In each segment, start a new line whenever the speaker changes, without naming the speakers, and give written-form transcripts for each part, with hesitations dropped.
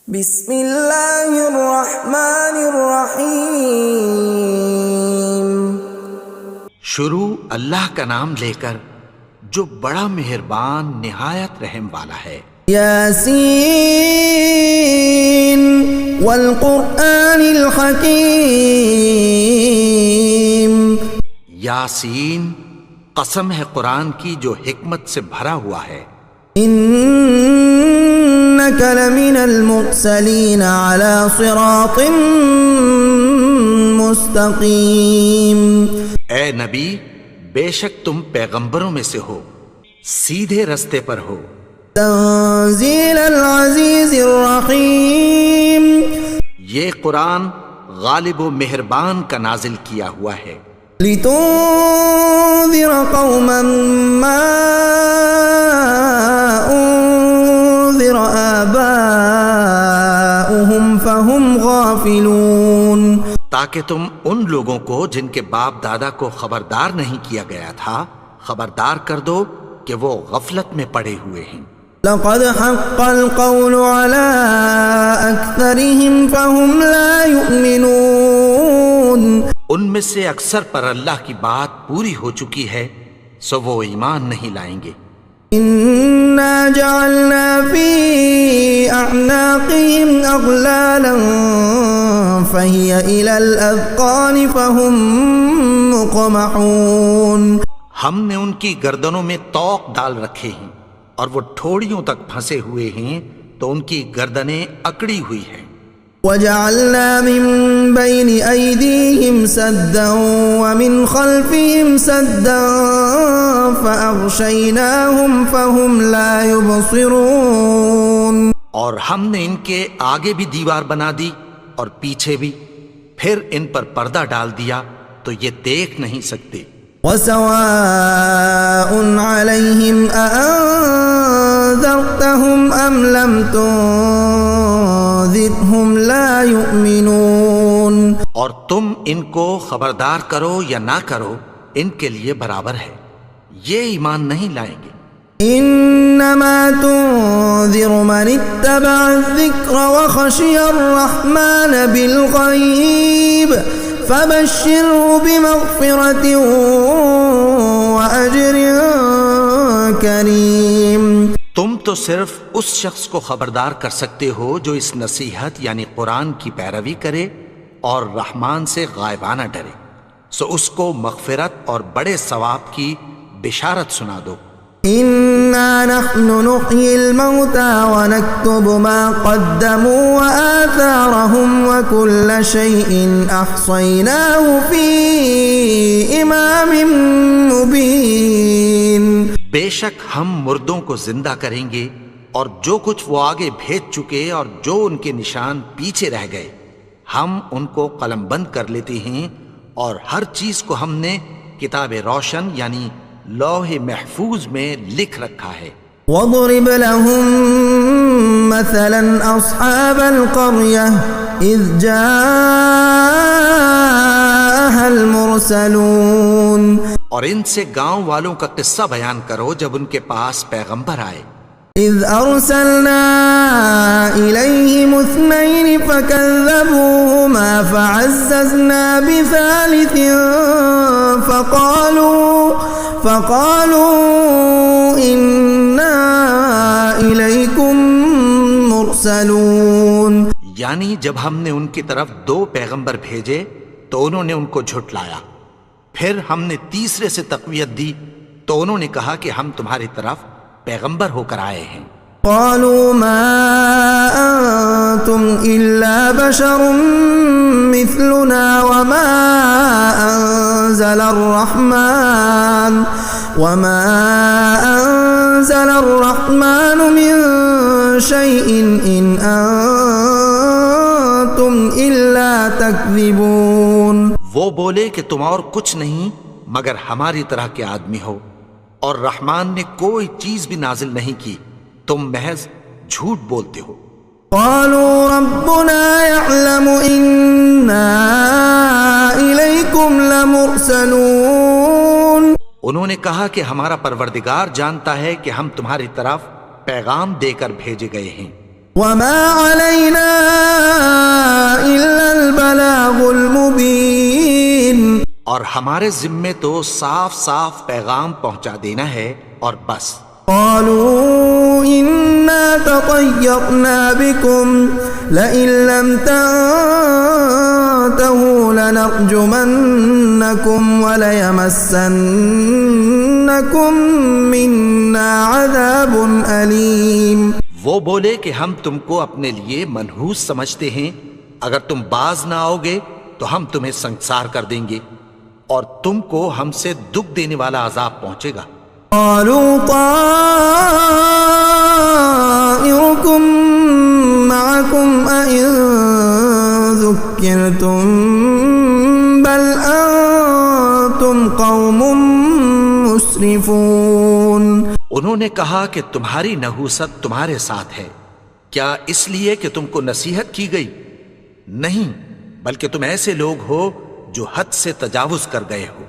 بسم اللہ الرحمن الرحیم۔
شروع اللہ کا نام لے کر جو بڑا مہربان نہایت رحم والا ہے۔
یاسین والقرآن الحکیم۔
یاسین، قسم ہے قرآن کی جو حکمت سے بھرا ہوا ہے۔
انک لمن المرسلین علی صراط مستقیم۔
اے نبی، بے شک تم پیغمبروں میں سے ہو، سیدھے رستے پر ہو۔
تنزیل العزیز الرحیم۔
یہ قرآن غالب و مہربان کا نازل کیا ہوا ہے۔
لتنذر قوما ما انذر آباؤهم فهم غافلون۔
تاکہ تم ان لوگوں کو جن کے باپ دادا کو خبردار نہیں کیا گیا تھا خبردار کر دو کہ وہ غفلت میں پڑے ہوئے ہیں۔
لقد حق القول على أكثرهم فهم لا يؤمنون۔
ان میں سے اکثر پر اللہ کی بات پوری ہو چکی ہے سو وہ ایمان نہیں لائیں گے۔
إنا جعلنا في أعناقهم أغلالا فهي إلى الأذقان فهم مقمحون۔
ہم نے ان کی گردنوں میں طوق ڈال رکھے ہیں اور وہ ٹھوڑیوں تک پھنسے ہوئے ہیں تو ان کی گردنیں اکڑی ہوئی ہیں۔
وجعلنا من بين أيديهم سدا ومن خلفهم سدا فأغشيناهم فهم لا يبصرون۔
اور ہم نے ان کے آگے بھی دیوار بنا دی اور پیچھے بھی، پھر ان پر پردہ ڈال دیا تو یہ دیکھ نہیں سکتے۔
وسواء عليهم أأنذرتهم أم لم تنذرهم لا يؤمنون۔
اور تم ان کو خبردار کرو یا نہ کرو ان کے لیے برابر ہے، یہ ایمان نہیں لائیں گے۔
انما تنذر من اتبع الذکر وخشی الرحمن بالغیب فبشره بمغفرة وأجر کریم۔
تم تو صرف اس شخص کو خبردار کر سکتے ہو جو اس نصیحت یعنی قرآن کی پیروی کرے اور رحمان سے غائبانہ ڈرے، سو اس کو مغفرت اور بڑے ثواب کی بشارت سنا دو۔
انا نحن نحيي الموتى ونكتب ما قدموا وآثارهم وكل شيء احصيناه في امام مبين۔
بے شک ہم مردوں کو زندہ کریں گے اور جو کچھ وہ آگے بھیج چکے اور جو ان کے نشان پیچھے رہ گئے ہم ان کو قلم بند کر لیتے ہیں، اور ہر چیز کو ہم نے کتاب روشن یعنی لوح محفوظ میں لکھ رکھا ہے۔
وَاضْرِبْ لَهُم مَّثَلًا أَصْحَابَ الْقَرْيَةِ إِذْ جَاءَهَا الْمُرْسَلُونَ۔
اور ان سے گاؤں والوں کا قصہ بیان کرو جب ان کے پاس پیغمبر آئے۔
إِذْ أَرْسَلْنَا إِلَيْهِمُ اثْنَيْنِ فَكَذَّبُوهُمَا فَعَزَّزْنَا بِثَالِثٍ فَقَالُوا إِنَّا إِلَيْكُمْ مُرْسَلُونَ۔
یعنی جب ہم نے ان کی طرف 2 پیغمبر بھیجے تو انہوں نے ان کو جھٹلایا، پھر ہم نے تیسرے سے تقویت دی تو انہوں نے کہا کہ ہم تمہاری طرف پیغمبر ہو کر آئے ہیں۔
قالوا ما أنتم إلا بشر مثلنا وما أنزل الرحمن من شيء إن أنتم إلا تكذبون۔
وہ بولے کہ تم اور کچھ نہیں مگر ہماری طرح کے آدمی ہو، اور رحمان نے کوئی چیز بھی نازل نہیں کی، تم محض جھوٹ بولتے ہو۔
قالوا ربنا يعلم إنا إليكم لمرسلون۔
انہوں نے کہا کہ ہمارا پروردگار جانتا ہے کہ ہم تمہاری طرف پیغام دے کر بھیجے گئے ہیں۔
وما علينا
ہمارے ذمے تو صاف صاف پیغام پہنچا دینا ہے اور بس.
قالوا إنا تطيرنا بكم لئن لم تنتهوا لنرجمنكم وليمسنكم منا عذاب أليم.
وہ بولے کہ ہم تم کو اپنے لیے منحوس سمجھتے ہیں، اگر تم باز نہ آؤ گے تو ہم تمہیں سنگسار کر دیں گے اور تم کو ہم سے دکھ دینے والا عذاب پہنچے گا.
قالوا طائركم معكم أئن ذكرتم بل أنتم قوم مسرفون.
انہوں نے کہا کہ تمہاری نحوست تمہارے ساتھ ہے، کیا اس لیے کہ تم کو نصیحت کی گئی؟ نہیں، بلکہ تم ایسے لوگ ہو جو حد سے تجاوز کر گئے ہو.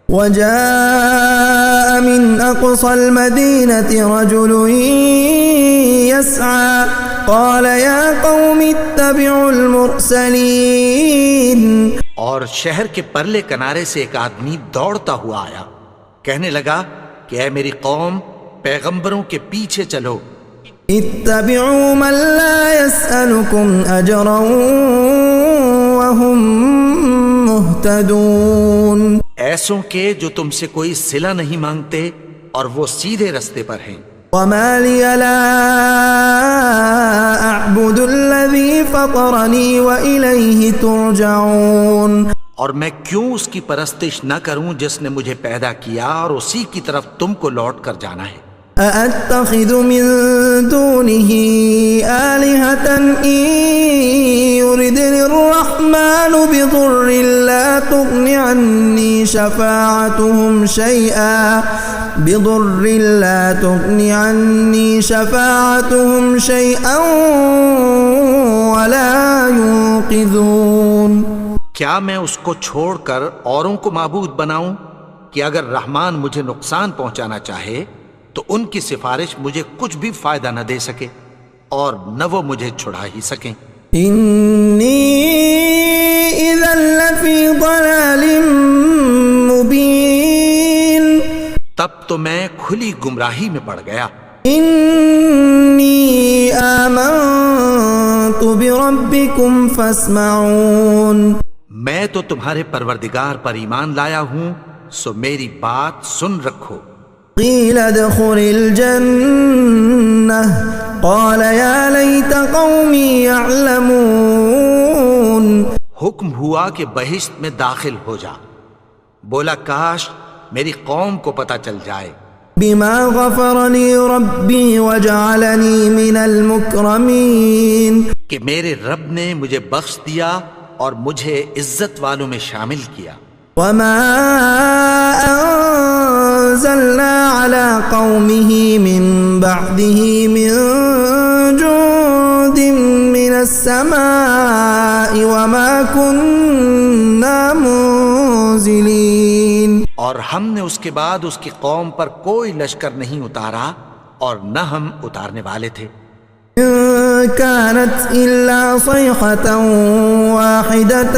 وجاء من أقصى المدينة رجل يسعى قال يا قوم اتبعوا المرسلين.
اور شہر کے پرلے کنارے سے ایک آدمی دوڑتا ہوا آیا، کہنے لگا کہ اے میری قوم، پیغمبروں کے پیچھے چلو.
اتبعوا من لا يسألكم أجرا وهم مهتدون.
ایسوں کے جو تم سے کوئی صلہ نہیں مانگتے اور وہ سیدھے رستے پر ہیں.
وما لي لا أعبد الذي فطرني وإليه ترجعون.
اور میں کیوں اس کی پرستش نہ کروں جس نے مجھے پیدا کیا اور اسی کی طرف تم کو لوٹ کر جانا ہے.
أأتخذ من دونه آلهة إن يردني الرحمن بضر لا تغن عني شفاعتهم شيئا ولا ينقذون.
کیا میں اس کو چھوڑ کر اوروں کو معبود بناؤں کہ اگر رحمان مجھے نقصان پہنچانا چاہے تو ان کی سفارش مجھے کچھ بھی فائدہ نہ دے سکے اور نہ وہ مجھے چھڑا ہی سکیں.
انی اذا لفی ضلال مبین.
تب تو میں کھلی گمراہی میں پڑ گیا.
انی آمنت بربکم فاسمعون.
میں تو تمہارے پروردگار پر ایمان لایا ہوں، سو میری بات سن رکھو.
قیل ادخل الجنة قال یا لیت قومی یعلمون.
حکم ہوا کہ بہشت میں داخل ہو جا. بولا کاش میری قوم کو پتہ چل جائے.
بما غفر لی ربی وجعلنی من المکرمین.
کہ میرے رب نے مجھے بخش دیا اور مجھے عزت والوں میں شامل کیا.
وما انزلنا على قومه من بعده من جند من السماء وما كنا منزلين.
اور ہم نے اس کے بعد اس کی قوم پر کوئی لشکر نہیں اتارا اور نہ ہم اتارنے والے تھے.
كانت إلا صيحة واحدة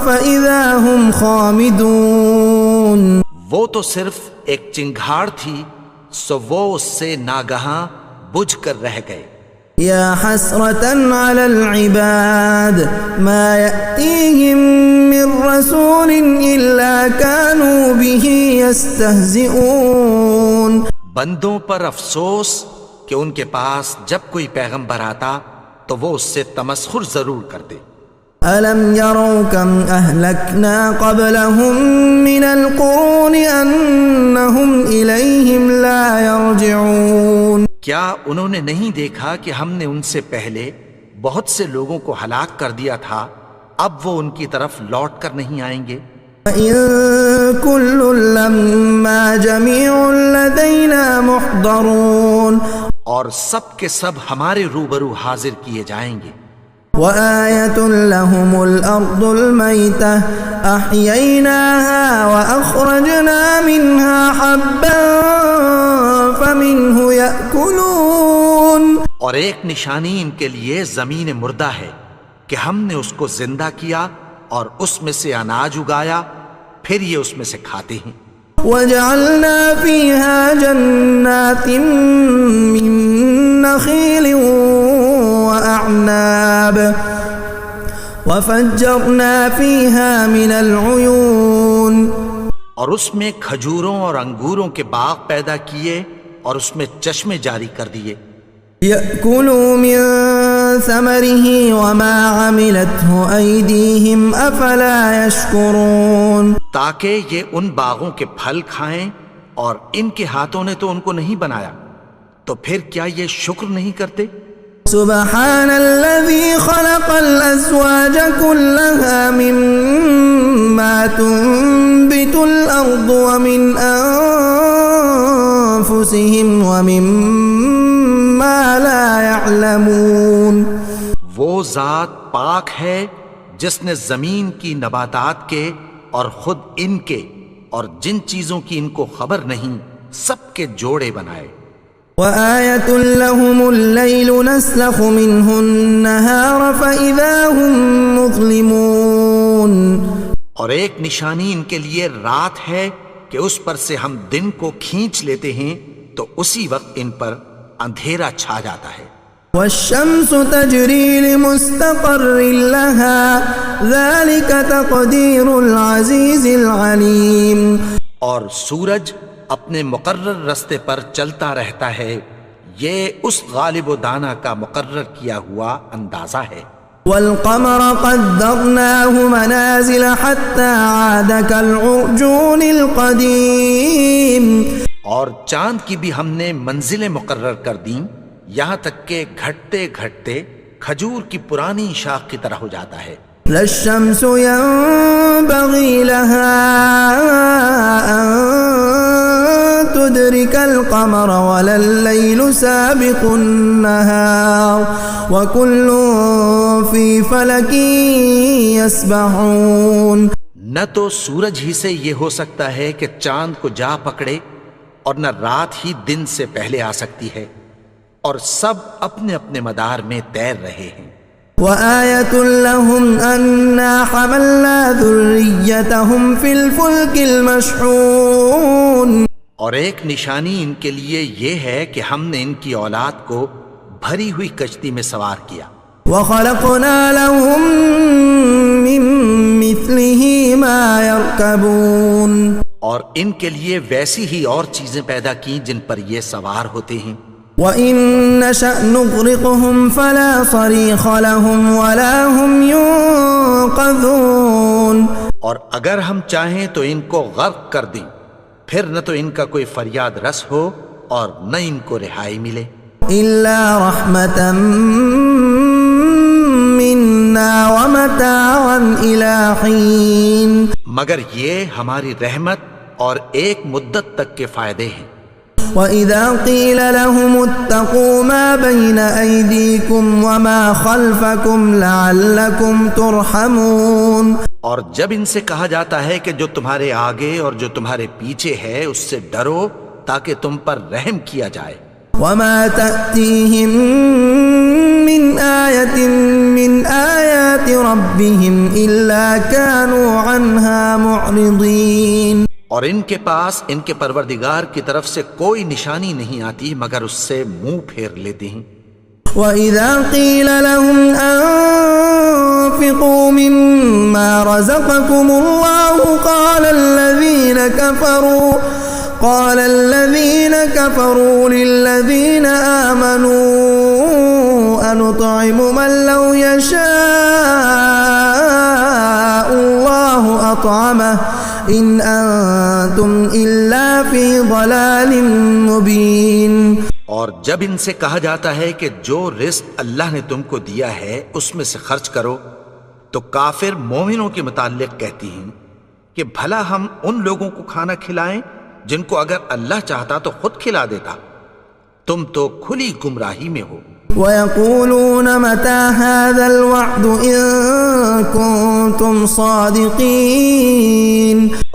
فإذا هم خامدون.
وہ تو صرف ایک چنگھاڑ تھی، سو وہ اس سے ناگہاں بجھ کر رہ گئے.
یا حسرة على العباد ما يأتيهم من رسول إلا كانوا به يستهزئون.
بندوں پر افسوس کہ ان کے پاس جب کوئی پیغمبر آتا تو وہ اس سے تمسخر ضرور کرتے.
أَلَمْ يَرَوْا كَمْ أَهْلَكْنَا قَبْلَهُمْ مِنَ الْقُرُونِ أَنَّهُمْ إِلَيْهِمْ لَا يَرْجِعُونَ.
کیا انہوں نے نہیں دیکھا کہ ہم نے ان سے پہلے بہت سے لوگوں کو ہلاک کر دیا تھا، اب وہ ان کی طرف لوٹ کر نہیں آئیں گے.
وَإِن كُلٌّ لَّمَّا جَمِيعٌ لَّدَيْنَا مُحْضَرُونَ.
اور سب کے سب ہمارے روبرو حاضر کیے جائیں گے.
وآية لهم الأرض الميتة أحييناها وأخرجنا منها حبا فمنه يأكلون.
اور ایک نشانی ان کے لیے زمین مردہ ہے کہ ہم نے اس کو زندہ کیا اور اس میں سے اناج اگایا، پھر یہ اس میں سے کھاتے ہیں۔
وجعلنا فيها جنات من نخيل وأعناب وفجرنا فيها من العيون،
اور اس میں کھجوروں اور انگوروں کے باغ پیدا کیے اور اس میں چشمے جاری کر دیے۔
يأكلوا من ثمره وما عملته أيديهم أفلا يشكرون،
تاکہ یہ ان باغوں کے پھل کھائیں، اور ان کے ہاتھوں نے تو ان کو نہیں بنایا، تو پھر کیا یہ شکر نہیں کرتے؟
سبحان الذي خلق الأزواج كلها مما تنبت الأرض ومن أنفسهم ومما لا يعلمون،
وہ ذات پاک ہے جس نے زمین کی نباتات کے اور خود ان کے اور جن چیزوں کی ان کو خبر نہیں سب کے جوڑے بنائے۔
وآية لهم الليل نسلخ منه النهار فإذا هم مظلمون،
اور ایک نشانی ان کے لیے رات ہے کہ اس پر سے ہم دن کو کھینچ لیتے ہیں تو اسی وقت ان پر اندھیرا چھا جاتا ہے۔
والشمس تجري لمستقر لها ذلك تقدير العزيز العليم،
اور سورج اپنے مقرر رستے پر چلتا رہتا ہے، یہ اس غالب و دانا کا مقرر کیا ہوا اندازہ ہے۔
والقمر قدرناه منازل حتى عاد كالعرجون القديم،
اور چاند کی بھی ہم نے منزلیں مقرر کر دیں، یہاں تک کہ گھٹتے گھٹتے کھجور کی پرانی شاخ کی طرح ہو جاتا ہے۔
لا الشمس ينبغي لها أن تدرك القمر ولا الليل سابق النهار وكل في فلك يسبحون،
نہ تو سورج ہی سے یہ ہو سکتا ہے کہ چاند کو جا پکڑے، اور نہ رات ہی دن سے پہلے آ سکتی ہے، اور سب اپنے اپنے مدار میں تیر رہے ہیں۔
وآية لهم أنا حملنا ذريتهم في الفلك المشحون،
اور ایک نشانی ان کے لیے یہ ہے کہ ہم نے ان کی اولاد کو بھری ہوئی کشتی میں سوار کیا۔
وخلقنا لهم من مثله ما يركبون،
اور ان کے لیے ویسی ہی اور چیزیں پیدا کی جن پر یہ سوار ہوتے ہیں۔
وَإِن نَّشَأْ نُغْرِقْهُمْ فَلَا صَرِيخَ لَهُمْ وَلَا هُمْ يُنقَذُونَ،
اور اگر ہم چاہیں تو ان کو غرق کر دیں، پھر نہ تو ان کا کوئی فریاد رس ہو اور نہ ان کو رہائی ملے۔
إِلَّا رَحْمَةً مِّنَّا وَمَتَاعًا إِلَىٰ حِينٍ،
مگر یہ ہماری رحمت اور ایک مدت تک کے فائدے ہیں۔
وَإِذَا قِيلَ لَهُمُ اتَّقُوا مَا بَيْنَ أَيْدِيكُمْ وَمَا خَلْفَكُمْ لَعَلَّكُمْ تُرْحَمُونَ،
اور جب ان سے کہا جاتا ہے کہ جو تمہارے آگے اور جو تمہارے پیچھے ہے اس سے ڈرو تاکہ تم پر رحم کیا جائے۔
وَمَا تَأْتِيهِم مِّنْ آيَةٍ مِّنْ آيَاتِ رَبِّهِمْ إِلَّا كَانُوا عَنْهَا مُعْرِضِينَ،
اور ان کے پاس ان کے پروردگار کی طرف سے کوئی نشانی نہیں آتی مگر اس سے منہ پھیر لیتے ہیں۔
وَإِذَا قِيلَ لَهُمْ أَنفِقُوا مِمَّا رَزَقَكُمُ اللَّهُ قَالَ الَّذِينَ كَفَرُوا لِلَّذِينَ آمَنُوا أَنُطْعِمُ مَن لَّوْ يَشَاءُ اللَّهُ أَطْعَمَهُ إِنْ أَنتُمْ إِلَّا فِي ضَلَالٍ مُّبِينٍ،
اور جب ان سے کہا جاتا ہے کہ جو رزق اللہ نے تم کو دیا ہے اس میں سے خرچ کرو، تو کافر مومنوں کے متعلق کہتی ہیں کہ بھلا ہم ان لوگوں کو کھانا کھلائیں جن کو اگر اللہ چاہتا تو خود کھلا دیتا، تم تو کھلی گمراہی میں ہو۔
وَيَقُولُونَ مَتَىٰ هَٰذَا الْوَعْدُ إِن كُنتُمْ صَادِقِينَ،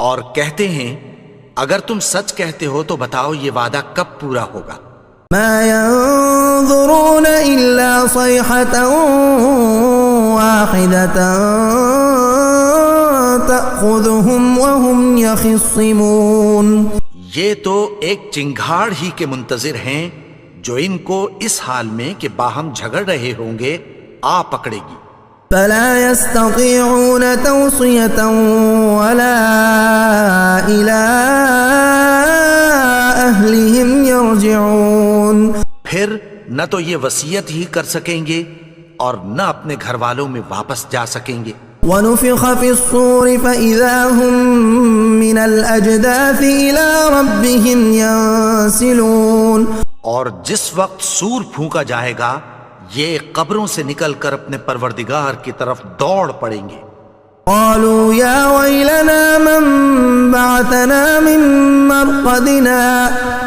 اور کہتے ہیں اگر تم سچ کہتے ہو تو بتاؤ یہ وعدہ کب پورا ہوگا۔
مَا يَنظُرُونَ إِلَّا صَيْحَةً وَاحِدَةً تأخذهم وهم يخصمون.
یہ تو ایک چنگھاڑ ہی کے منتظر ہیں جو ان کو اس حال میں کہ باہم جھگڑ رہے ہوں گے آ پکڑے گی.
فلا يستطيعون توصية ولا إلى أهلهم يرجعون.
پھر نہ تو یہ وصیت ہی کر سکیں گے اور نہ اپنے گھر والوں میں واپس جا سکیں گے.
ونفخ في الصور فإذا هم من الأجداث إلى ربهم ينسلون.
اور جس وقت سور پھونکا جائے گا یہ قبروں سے نکل کر اپنے پروردگار کی طرف دوڑ پڑیں گے.
قالوا يا ويلنا من بعثنا من مرقدنا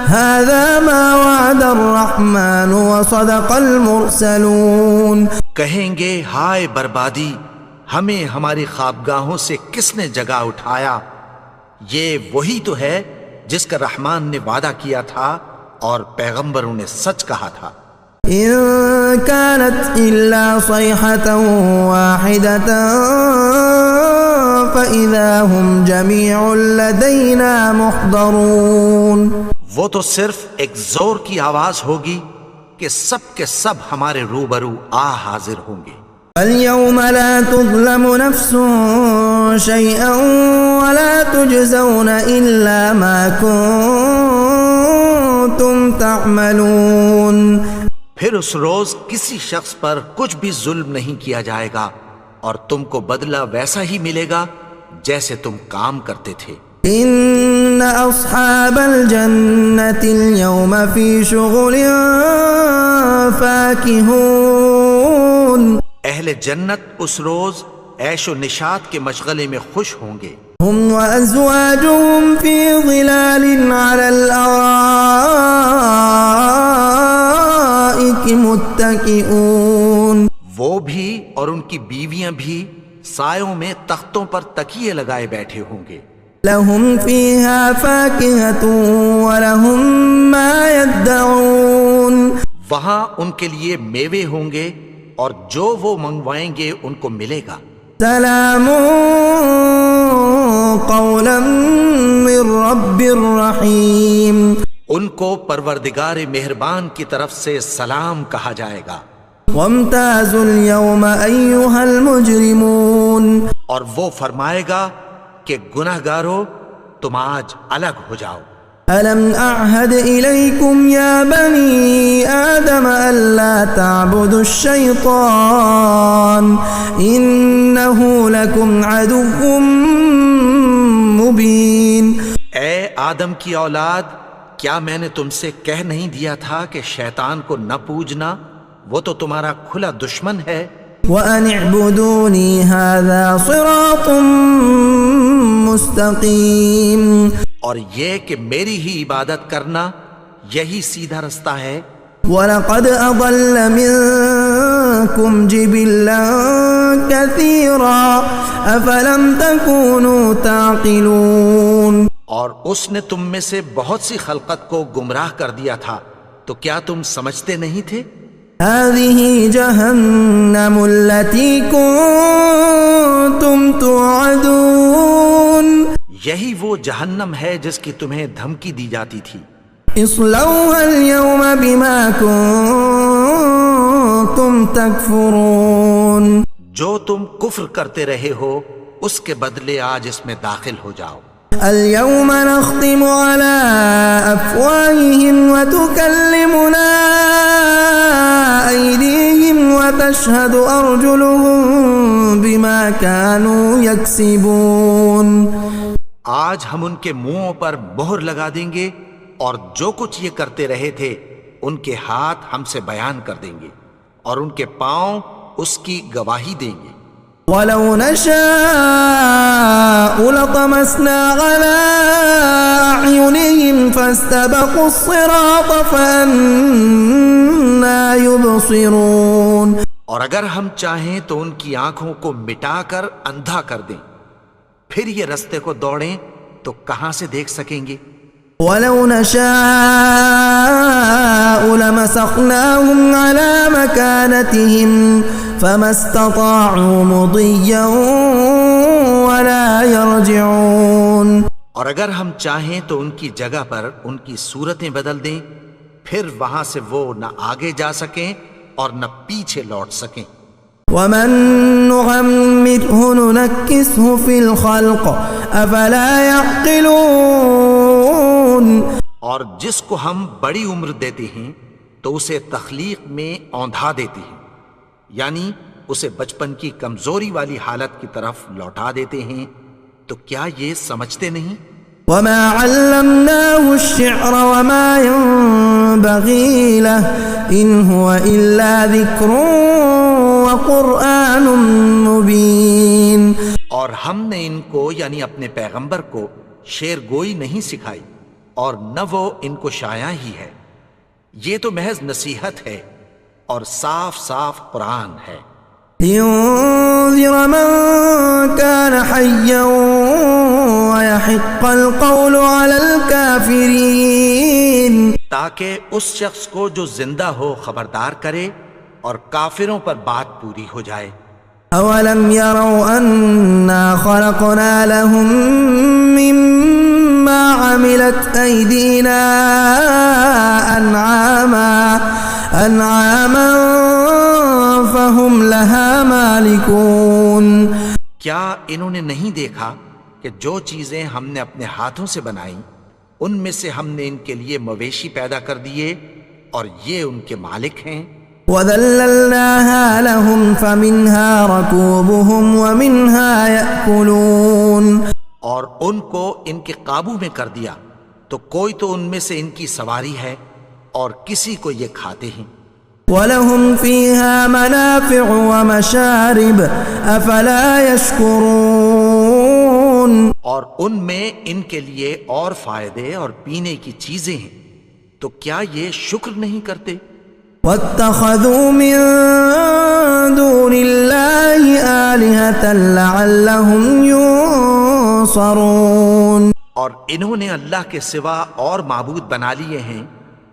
هذا ما وعد الرحمن وصدق المرسلون.
کہیں گے ہائے بربادی، ہمیں ہماری خوابگاہوں سے کس نے جگا اٹھایا؟ یہ وہی تو ہے جس کا رحمان نے وعدہ کیا تھا اور پیغمبروں نے سچ کہا تھا.
إن كانت إلا صيحة واحدة فإذا هم جميع لدينا محضرون.
وہ تو صرف ایک زور کی آواز ہوگی کہ سب کے سب ہمارے روبرو آ حاضر ہوں گے.
اليوم لا تظلم نفس شيئا ولا تجزون إلا ما كنتم تعملون.
پھر اس روز کسی شخص پر کچھ بھی ظلم نہیں کیا جائے گا اور تم کو بدلہ ویسا ہی ملے گا جیسے تم کام کرتے تھے.
ان اصحاب الجنة اليوم في شغل فاكهون.
اہل جنت اس روز عیش و نشاط کے مشغلے میں خوش ہوں گے.
هم وازواجهم في ظلال على الارائك متكئون.
وہ بھی اور ان کی بیویاں بھی سایوں میں تختوں پر تکیے لگائے بیٹھے ہوں گے.
لهم فيها فاكهة ولهم ما يدعون.
وہاں ان کے لیے میوے ہوں گے اور جو وہ منگوائیں گے ان کو ملے گا.
سلام قولا من رب الرحیم.
ان کو پروردگار مہربان کی طرف سے سلام کہا جائے گا.
وامتازوا اليوم ایها المجرمون.
اور وہ فرمائے گا کہ گناہگارو تم آج الگ ہو جاؤ.
ألم أعهد إليكم يا بني آدم ألا تعبدوا الشيطان إنه لكم عدو مبين.
اے آدم کی اولاد، کیا میں نے تم سے کہہ نہیں دیا تھا کہ شیطان کو نہ پوجنا؟ وہ تو تمہارا کھلا دشمن ہے.
وأن اعبدوني هذا صراط مستقيم.
اور یہ کہ میری ہی عبادت کرنا یہی سیدھا رستہ ہے.
وَلَقَدْ أَضَلَّ مِنكُمْ جِبِلًّا كَثِيرًا أَفَلَمْ تَكُونُوا تَعْقِلُونَ.
اور اس نے تم میں سے بہت سی خلقت کو گمراہ کر دیا تھا، تو کیا تم سمجھتے نہیں تھے؟
هَذِهِ جَهَنَّمُ الَّتِي كُنتُمْ تُوعَدُونَ.
یہی وہ جہنم ہے جس کی تمہیں دھمکی دی جاتی تھی.
اصلوها اليوم بما كنتم تكفرون.
جو تم کفر کرتے رہے ہو اس کے بدلے آج اس میں داخل ہو جاؤ.
اليوم نختم على أفواههم وتكلمنا أيديهم وتشهد أرجلهم بما كانوا يكسبون.
آج ہم ان کے منہوں پر مہر لگا دیں گے اور جو کچھ یہ کرتے رہے تھے ان کے ہاتھ ہم سے بیان کر دیں گے اور ان کے پاؤں اس کی گواہی دیں گے.
وَلَوْ نَشَاءُ لَطَمَسْنَا عَلَىٰ أَعْيُنِهِمْ فَاسْتَبَقُوا الصِّرَاطَ فَأَنَّىٰ يُبْصِرُونَ.
اور اگر ہم چاہیں تو ان کی آنکھوں کو مٹا کر اندھا کر دیں، پھر یہ رستے کو دوڑیں تو کہاں سے دیکھ سکیں گے.
وَلَوْ نَشَاءُ لَمَسَخْنَاهُمْ عَلَىٰ مَكَانَتِهِمْ فَمَا اسْتَطَاعُوا مُضِيًّا ولا يرجعون.
اور اگر ہم چاہیں تو ان کی جگہ پر ان کی صورتیں بدل دیں، پھر وہاں سے وہ نہ آگے جا سکیں اور نہ پیچھے لوٹ سکیں.
ومن نعمره ننكسه في الخلق افلا يعقلون.
اور جس کو ہم بڑی عمر دیتے ہیں تو اسے تخلیق میں اوندھا دیتے ہیں، یعنی اسے بچپن کی کمزوری والی حالت کی طرف لوٹا دیتے ہیں. تو کیا یہ سمجھتے نہیں؟
وما علمناه الشعر وما ينبغي له ان هو الا ذكر وقرآن مبين.
اور ہم نے ان کو یعنی اپنے پیغمبر کو شعر گوئی نہیں سکھائی اور نہ وہ ان کو شایع ہی ہے، یہ تو محض نصیحت ہے اور صاف صاف قرآن ہے.
لينذر من كان حيا ويحق القول على الكافرين.
تاکہ اس شخص کو جو زندہ ہو خبردار کرے اور کافروں پر بات پوری ہو جائے.
اولم يروا انا خلقنا لهم مما عملت ايدينا انعاما فهم لها مالكون.
کیا انہوں نے نہیں دیکھا کہ جو چیزیں ہم نے اپنے ہاتھوں سے بنائیں ان میں سے ہم نے ان کے لیے مویشی پیدا کر دیے اور یہ ان کے مالک ہیں.
وَذَلَّلْنَاهَا لَهُمْ فَمِنْهَا رَكُوبُهُمْ وَمِنْهَا يَأْكُلُونَ.
اور ان کو ان کے قابو میں کر دیا تو کوئی تو ان میں سے ان کی سواری ہے اور کسی کو یہ کھاتے ہیں.
وَلَهُمْ فِيهَا مَنَافِعُ وَمَشَارِبُ أَفَلَا يَشْكُرُونَ.
اور ان میں ان کے لیے اور فائدے اور پینے کی چیزیں ہیں، تو کیا یہ شکر نہیں کرتے؟
وَاتَّخَذُوا مِن دُونِ اللَّهِ آلِهَةً لَعَلَّهُمْ يُنصَرُونَ.
اور انہوں نے اللہ کے سوا اور معبود بنا لیے ہیں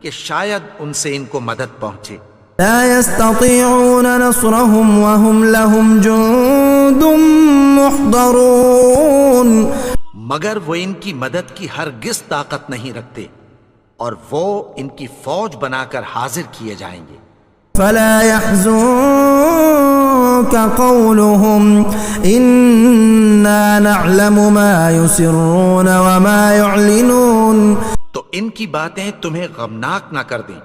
کہ شاید ان سے ان کو مدد پہنچے.
لا يستطيعون نصرهم وهم لهم جند محضرون.
مگر وہ ان کی مدد کی ہرگز طاقت نہیں رکھتے اور وہ ان کی فوج بنا کر حاضر کیے جائیں گے.
فلا يحزنك قولهم إنا نعلم ما يسرون وما يعلنون.
تو ان کی باتیں تمہیں غمناک نہ کر دیں،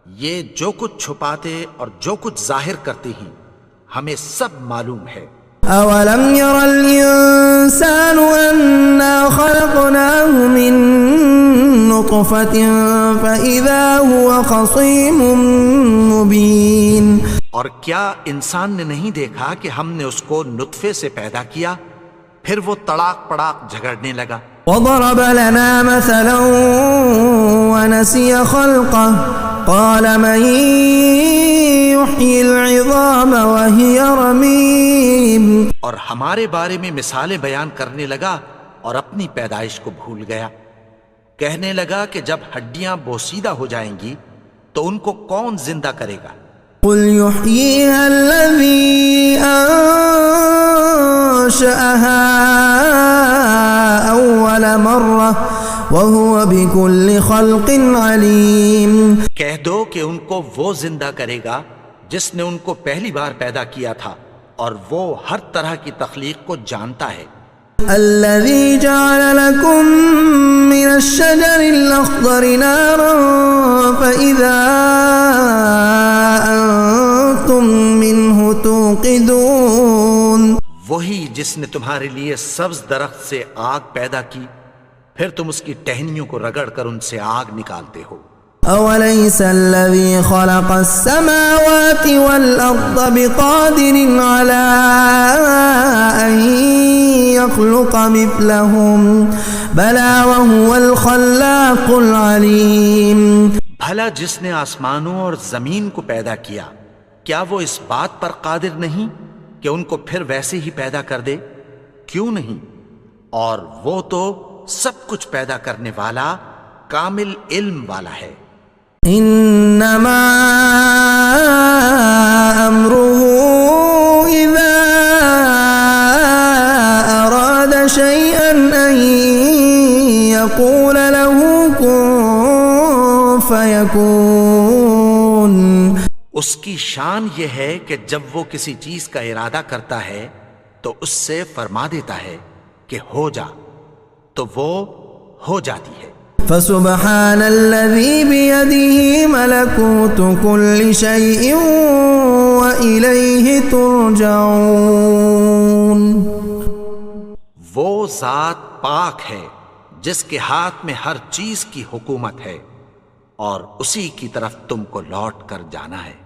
یہ جو کچھ چھپاتے اور جو کچھ ظاہر کرتے ہیں ہمیں سب معلوم ہے.
أولم ير الإنسان أنا خلقناه من نطفة فإذا هو خصيم مبين.
اور کیا انسان نے نہیں دیکھا کہ ہم نے اس کو نطفے سے پیدا کیا پھر وہ تڑاک پڑاک جھگڑنے لگا.
وضرب لنا مثلا ونسي خلقه قال من يحيي العظام وهي رميم.
اور ہمارے بارے میں مثالیں بیان کرنے لگا اور اپنی پیدائش کو بھول گیا. کہنے لگا کہ جب ہڈیاں بوسیدہ ہو جائیں گی تو ان کو کون زندہ کرے گا؟
قل يحييها الذي أنشأها أول مرة وهو بكل خلق عليم.
کہہ دو کہ ان کو وہ زندہ کرے گا جس نے ان کو پہلی بار پیدا کیا تھا اور وہ ہر طرح کی تخلیق کو جانتا ہے.
الذي جعل لكم من الشجر الأخضر نارا فإذا أنتم منه توقدون.
وہی جس نے تمہارے لیے سبز درخت سے آگ پیدا کی پھر تم اس کی ٹہنیوں کو رگڑ کر ان سے آگ نکالتے ہو.
أوليس الذي خلق السماوات والأرض بقادر على أن يخلق مثلهم بلى وهو الخلاق العليم.
بھلا جس نے آسمانوں اور زمین کو پیدا کیا کیا وہ اس بات پر قادر نہیں کہ ان کو پھر ویسے ہی پیدا کر دے؟ کیوں نہیں؟ اور وہ تو سب کچھ پیدا کرنے والا کامل علم والا ہے.
انما امره اذا اراد فيكون
اس کی شان یہ ہے کہ جب وہ کسی چیز کا ارادہ کرتا ہے تو اس سے فرما دیتا ہے کہ ہو جا، تو وہ ہو جاتی ہے۔
فسبحان الذي بيده ملكوت كل شيء وإليه ترجعون۔
وہ ذات پاک ہے جس کے ہاتھ میں ہر چیز کی حکومت ہے اور اسی کی طرف تم کو لوٹ کر جانا ہے۔